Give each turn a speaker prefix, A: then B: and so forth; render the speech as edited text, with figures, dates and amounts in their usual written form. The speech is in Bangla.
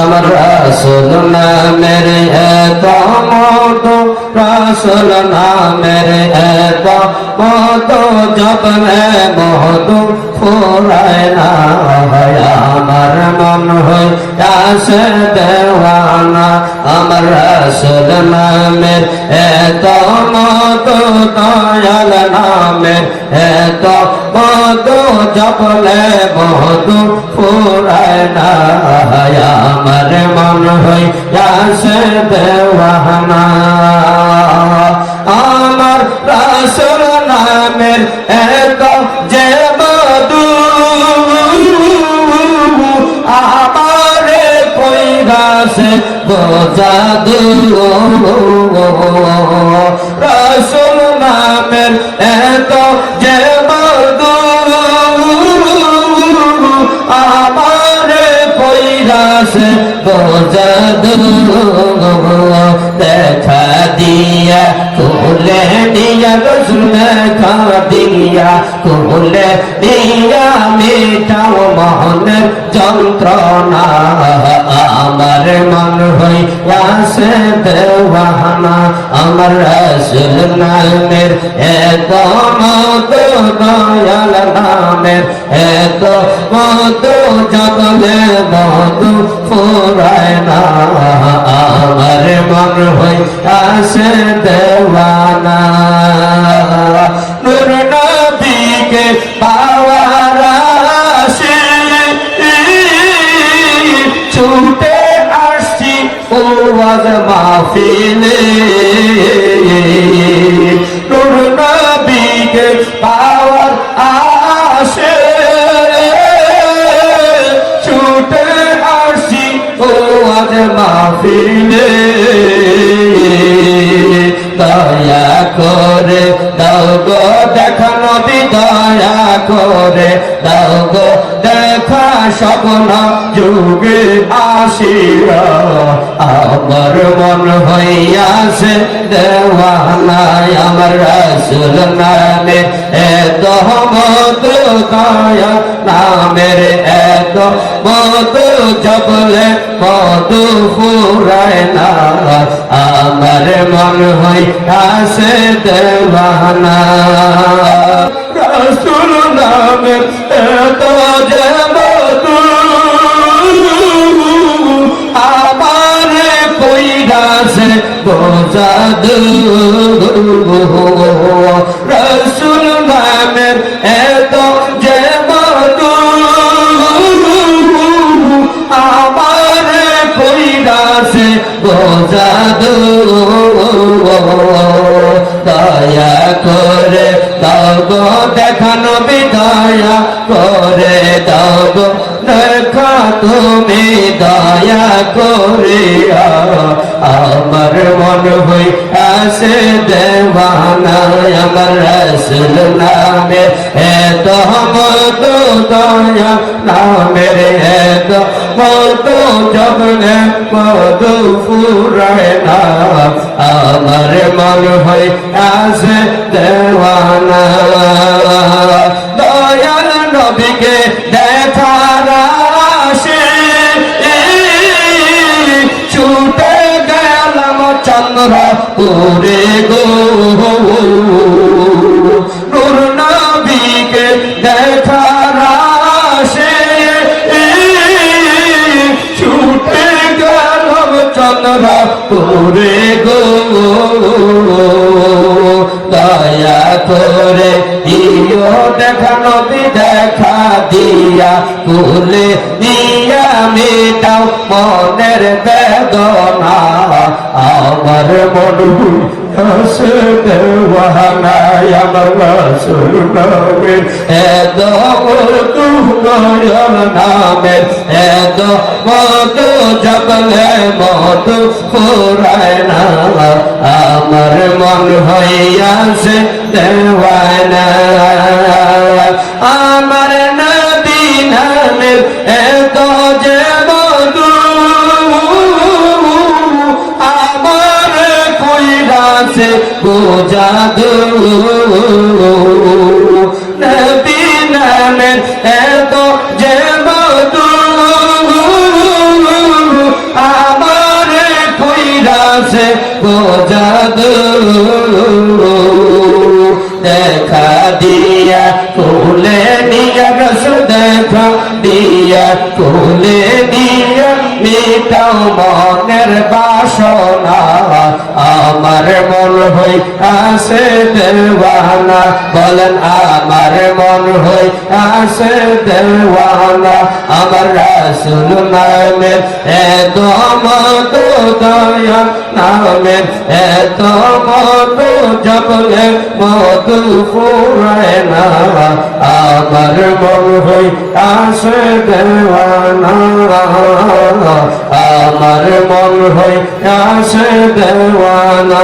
A: আমার রাসূল নামের এত মধু, রাসূল নামের এত মধু, জপলে মধু ফুরায় না। আমার মন হইয়াছে দেওয়ানা, আমার রাসূল নামের এত মধু, দয়াল নামের এত মধু, জপলে মধু ফুরায় না। আমার মন হইয়াছে দেওয়ানা, আমার রাসূল নামের এত যে মধু, আমারে কইরাছে বোঝাদু। রাসূল নামের এত যে মধু, আমারে কইরাছে বোঝাদু। দেখা দিয়া কোলে দিয়া রাসূল দেখা দিয়া কোলে দিয়া মেটাও মনের যন্ত্রণা। আমার মন হইয়াছে দেওয়ানা, আমার রাসূল নামের এত মধু, দয়াল নামের এত মধু, জপলে মধু ফুরায় না। আমার মন হইয়াছে দেওয়ানা, নূর নবীকে পাওয়ার আশে ছুটে আসছি ওয়াজ মাহফিলে। নূর নবীকে পাওয়ার আশে ছুটে আসছি ওয়াজ মাহফিলে। দয়া করে দাও গো দেখা নবী, দয়া করে দাও গো দেখা স্বপ্ন যুগে আসিয়া। আমার মন হইয়াছে দেওয়ানা, আমার রাসূল নামের এত মধু, দয়া নামের এত মধু, জপলে মধু ফুরায় না। আমার মন হইয়াছে দেওয়ানা, রাসূল নামের এত যে মধু, আমারে কইরাছে বোঝাদু। রাসূল নামের এত যে মধু, আমারে কইরাছে বোঝাদু। দয়া করে দাও গো দেখা নবী, দয়া করে দাও গো দেখা তুমি দয়া করিয়া। আমার মন হইয়াছে দেওয়ানা, আমার রাসূল নামের এত মধু, দয়া নামের এত মধু, জপলে মধু ফুরায় না। আমার মন হইয়াছে দেওয়ানা, দয়াল নবীকে দেখার আশে ছুটে গেলাম চন্দ্রপুরে গো। নূর নবীকে দেখার আশে ছুটে গেলাম চন্দ্রপুরে গো। দয়া করে দিও দেখা নবী, দেখা দিয়া কোলে দিয়া মেটাও মনের বেদনা। আমার মন হইয়াছে দেওয়ানা, আমার রাসূল নামের এত মধু, দয়াল নামের এত মধু, জপলে মধু ফুরায় না। আমার মন হইয়াছে দেওয়ানা, আমার নবী নামের এত যে মধু, আমার কইরাছে বোঝাদু। নবী নামের এত যে মধু, से वो जादू देखा दिया फूले दिया रस देखा दिया फूले दिया মিটাও মনের বাসনা আমার মন হই আসে দেওয়ানা বলেন আমার মন হই আসে দেওয়ানা আমার রাসূল নামের এত মধু দয়া নামের এত মধু জপলে মধু ফুরায় না আমার মন হই আসে দেওয়ানা আমার মন হই আসে দেওয়ানা